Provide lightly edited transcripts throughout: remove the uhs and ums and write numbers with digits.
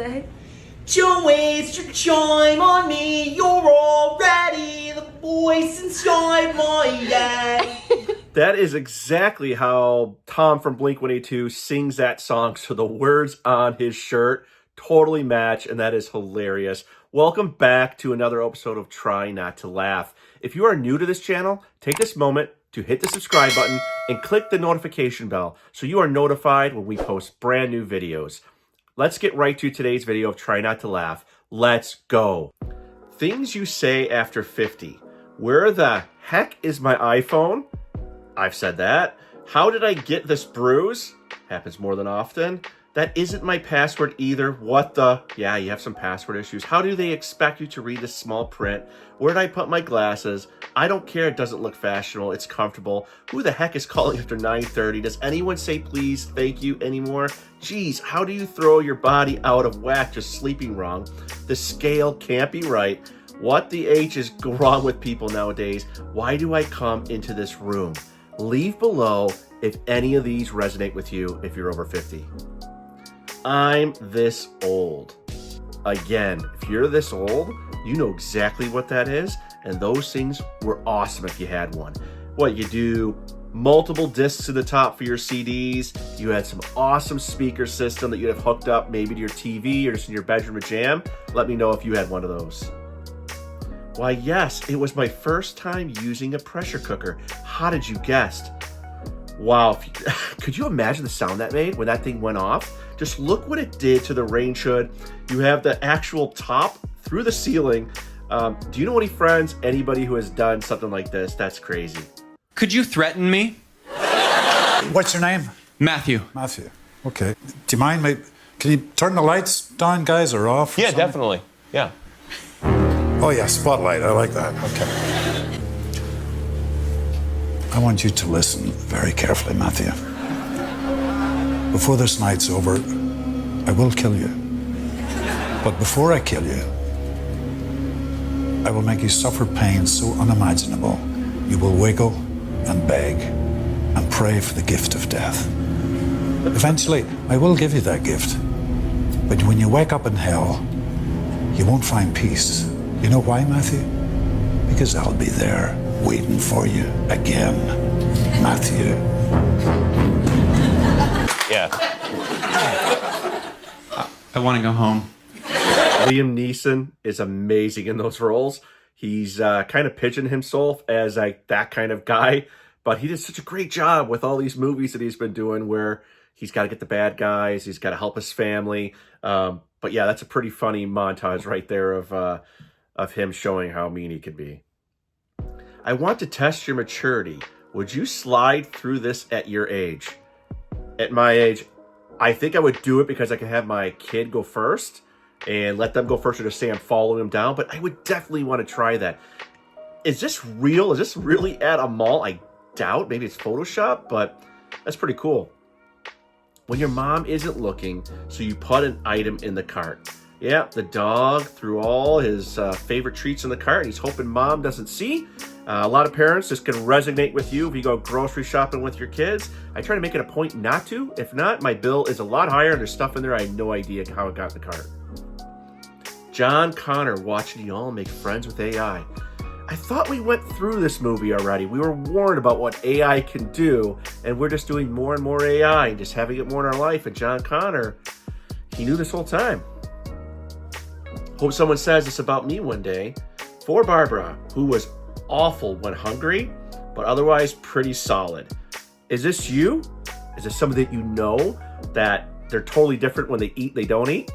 say? Don't waste your time on me, you're already the voice inside my head. That is exactly how Tom from Blink-182 sings that song, so the words on his shirt totally match, and that is hilarious. Welcome back to another episode of Try Not to Laugh. If you are new to this channel, take this moment to hit the subscribe button and click the notification bell so you are notified when we post brand new videos. Let's get right to today's video of Try Not to Laugh. Let's go. Things you say after 50. Where the heck is my iPhone? I've said that. How did I get this bruise? Happens more than often. That isn't my password either. What the? Yeah, you have some password issues. How do they expect you to read this small print? Where did I put my glasses? I don't care. It doesn't look fashionable. It's comfortable. Who the heck is calling after 9:30? Does anyone say please, thank you anymore? Geez, how do you throw your body out of whack just sleeping wrong? The scale can't be right. What the H is wrong with people nowadays? Why do I come into this room? Leave below if any of these resonate with you if you're over 50. I'm this old. Again, if you're this old, you know exactly what that is, and those things were awesome if you had one. What, you do multiple discs to the top for your CDs, you had some awesome speaker system that you'd have hooked up maybe to your TV or just in your bedroom to jam. Let me know if you had one of those. Why, yes, it was my first time using a pressure cooker. How did you guess? Wow, could you imagine the sound that made when that thing went off? Just look what it did to the range hood. You have the actual top through the ceiling. Do you know any friends, anybody who has done something like this? That's crazy. Could you threaten me? What's your name? Matthew. Matthew. Okay. Do you mind me? Can you turn the lights down, guys, or off? Or Yeah, something? definitely. Yeah. Oh, yeah, spotlight. I like that. Okay. I want you to listen very carefully, Matthew. Before this night's over, I will kill you. But before I kill you, I will make you suffer pain so unimaginable, you will wiggle and beg and pray for the gift of death. Eventually, I will give you that gift. But when you wake up in hell, you won't find peace. You know why, Matthew? Because I'll be there waiting for you again, Matthew. Yeah. I want to go home. Liam Neeson is amazing in those roles. He's kind of pitching himself as like that kind of guy, but he did such a great job with all these movies that he's been doing where he's got to get the bad guys, he's got to help his family. But yeah, that's a pretty funny montage right there of him showing how mean he could be. I want to test your maturity. Would you slide through this at your age? At my age, I think I would do it because I could have my kid go first and let them go first or just say I'm following them down. But I would definitely want to try that. Is this real? Is this really at a mall? I doubt. Maybe it's Photoshop, but that's pretty cool. When your mom isn't looking, so you put an item in the cart. Yeah, the dog threw all his favorite treats in the cart, and he's hoping mom doesn't see. A lot of parents, this can resonate with you if you go grocery shopping with your kids. I try to make it a point not to. If not, my bill is a lot higher, and there's stuff in there I have no idea how it got in the cart. John Connor watching y'all make friends with AI. I thought we went through this movie already. We were warned about what AI can do, and we're just doing more and more AI and just having it more in our life. And John Connor, he knew this whole time. Hope someone says this about me one day. For Barbara, who was awful when hungry, but otherwise pretty solid. Is this you? Is this somebody that you know that they're totally different when they eat, they don't eat?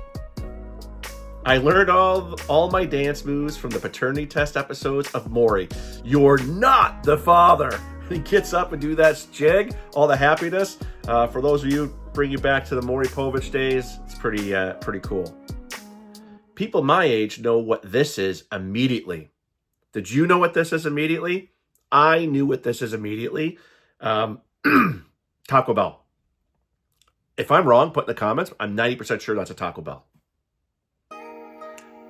I learned all my dance moves from the paternity test episodes of Mory. You're not the father. He gets up and do that jig, all the happiness. For those of you, bring you back to the Mory Povich days. It's pretty cool. People my age know what this is immediately. Did you know what this is immediately? I knew what this is immediately. Taco Bell. If I'm wrong, put in the comments. I'm 90% sure that's a Taco Bell.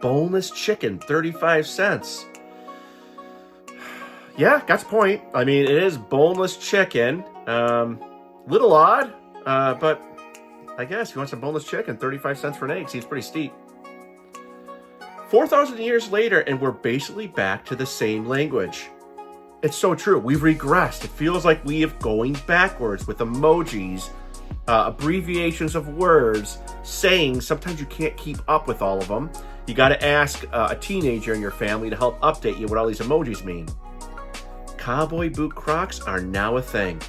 Boneless Chicken, 35 cents. Yeah, got the point. I mean, it is boneless chicken. Little odd, but I guess. If you want some boneless chicken, 35 cents for an egg. Seems pretty steep. 4,000 years later, and we're basically back to the same language. It's so true. We've regressed. It feels like we have going backwards with emojis, abbreviations of words, sayings. Sometimes you can't keep up with all of them. You got to ask a teenager in your family to help update you what all these emojis mean. Cowboy boot Crocs are now a thing.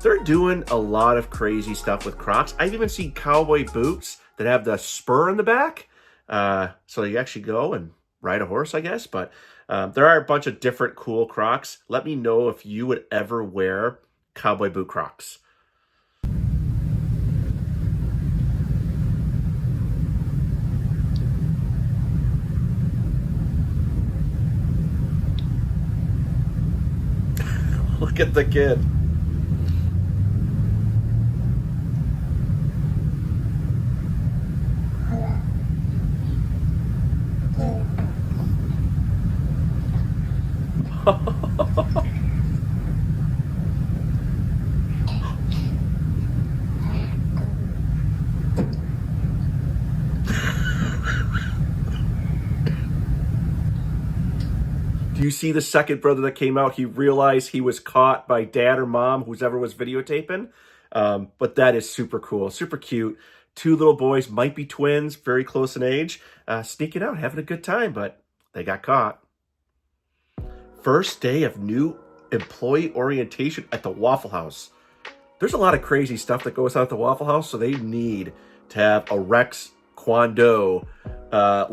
They're doing a lot of crazy stuff with Crocs. I've even seen cowboy boots that have the spur in the back. So you actually go and ride a horse, I guess. But there are a bunch of different cool Crocs. Let me know if you would ever wear cowboy boot Crocs. Look at the kid. Do you see the second brother that came out? He realized he was caught by dad or mom, whoever was videotaping. But that is super cool, super cute. Two little boys, might be twins, very close in age, sneaking out, having a good time, but they got caught. First day of new employee orientation at the Waffle House. There's a lot of crazy stuff that goes on at the Waffle House, so they need to have a Rex Kwon Do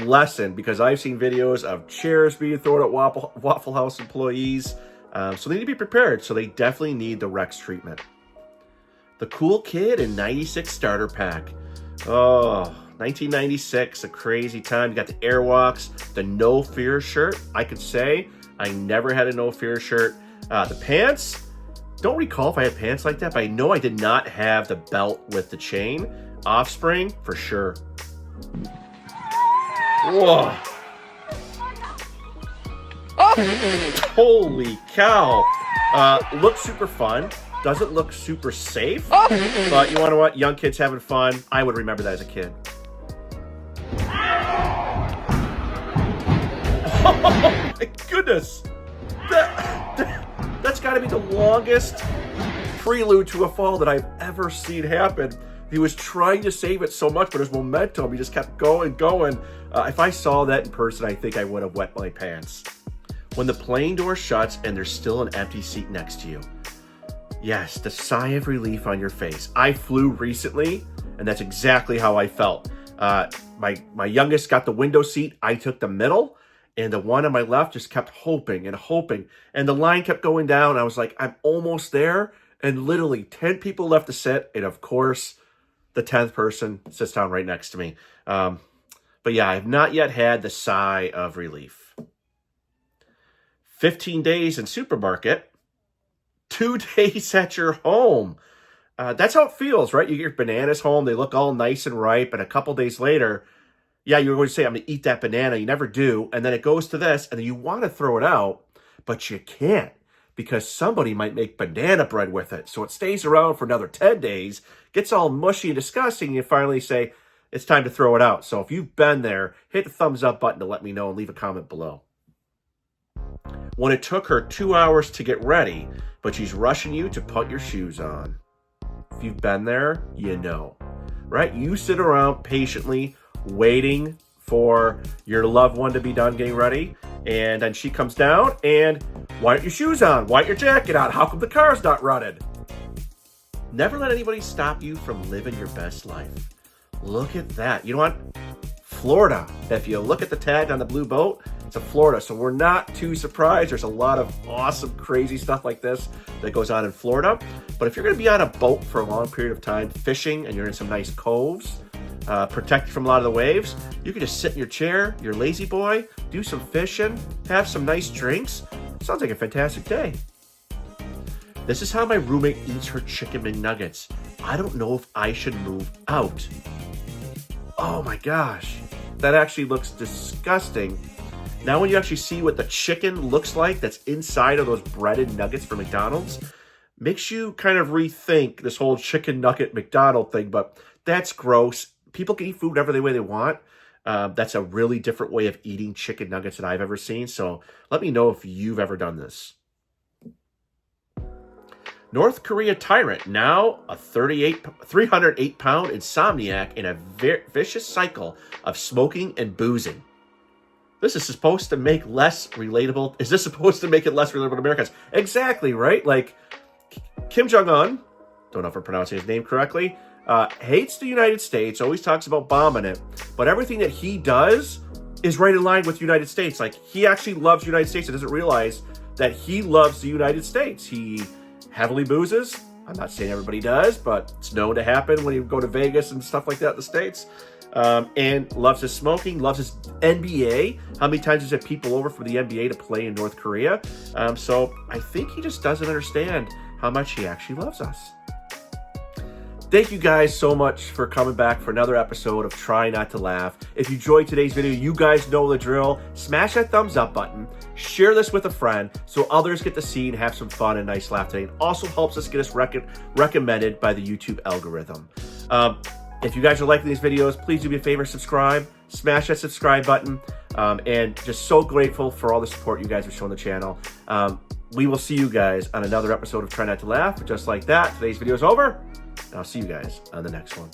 lesson, because I've seen videos of chairs being thrown at Waffle House employees. So they need to be prepared. So they definitely need the Rex treatment. The Cool Kid in 96 starter pack. Oh, 1996, a crazy time. You got the Airwalks, the No Fear shirt. I could say I never had a No Fear shirt. The pants, don't recall if I had pants like that, but I know I did not have the belt with the chain. Offspring, for sure. Whoa. Holy cow. Looks super fun. Doesn't look super safe. But you want to know what? Young kids having fun. I would remember that as a kid. Oh my goodness. That's got to be the longest prelude to a fall that I've ever seen happen. He was trying to save it so much, but his momentum, he just kept going. If I saw that in person, I think I would have wet my pants. When the plane door shuts and there's still an empty seat next to you. Yes, the sigh of relief on your face. I flew recently, and that's exactly how I felt. My youngest got the window seat. I took the middle, and the one on my left just kept hoping. And the line kept going down. I was like, I'm almost there. And literally 10 people left to sit. And of course, the 10th person sits down right next to me. But yeah, I have not yet had the sigh of relief. 15 days in supermarket, 2 days at your home. That's how it feels, right? You get your bananas home. They look all nice and ripe. And a couple days later, yeah, you're going to say, I'm going to eat that banana. You never do. And then it goes to this, and then you want to throw it out, but you can't, because somebody might make banana bread with it. So it stays around for another 10 days, gets all mushy and disgusting, and you finally say, it's time to throw it out. So if you've been there, hit the thumbs up button to let me know and leave a comment below. When it took her 2 hours to get ready, but she's rushing you to put your shoes on. If you've been there, you know, right? You sit around patiently waiting for your loved one to be done getting ready, and then she comes down, and why aren't your shoes on? Why aren't your jacket on? How come the car's not running? Never let anybody stop you from living your best life. Look at that. You know what? Florida. If you look at the tag on the blue boat, it's a Florida. So we're not too surprised. There's a lot of awesome, crazy stuff like this that goes on in Florida. But if you're going to be on a boat for a long period of time, fishing, and you're in some nice coves, protected from a lot of the waves, you can just sit in your chair, your lazy boy, do some fishing, have some nice drinks. Sounds like a fantastic day. This is how my roommate eats her chicken McNuggets. I don't know if I should move out. Oh my gosh, that actually looks disgusting. Now when you actually see what the chicken looks like that's inside of those breaded nuggets from McDonald's, makes you kind of rethink this whole chicken nugget McDonald thing. But That's gross. People can eat food whatever way they want. That's a really different way of eating chicken nuggets that I've ever seen. So let me know if you've ever done this. North Korea tyrant, now a 308-pound insomniac in a vicious cycle of smoking and boozing. This is supposed to make less relatable. Is this supposed to make it less relatable to Americans? Exactly, right? Like, Kim Jong-un, don't know if I'm pronouncing his name correctly, hates the United States, always talks about bombing it, but everything that he does is right in line with the United States. Like, he actually loves the United States and doesn't realize that he loves the United States. He heavily boozes. I'm not saying everybody does, but it's known to happen when you go to Vegas and stuff like that in the States. And loves his smoking, loves his NBA. How many times has he had people over for the NBA to play in North Korea? So I think he just doesn't understand how much he actually loves us. Thank you guys so much for coming back for another episode of Try Not to Laugh. If you enjoyed today's video, you guys know the drill. Smash that thumbs up button. Share this with a friend so others get to see and have some fun and nice laugh today. It also helps us get us recommended by the YouTube algorithm. If you guys are liking these videos, please do me a favor, subscribe. Smash that subscribe button. And just so grateful for all the support you guys have shown the channel. We will see you guys on another episode of Try Not to Laugh. Just like that, today's video is over. I'll see you guys on the next one.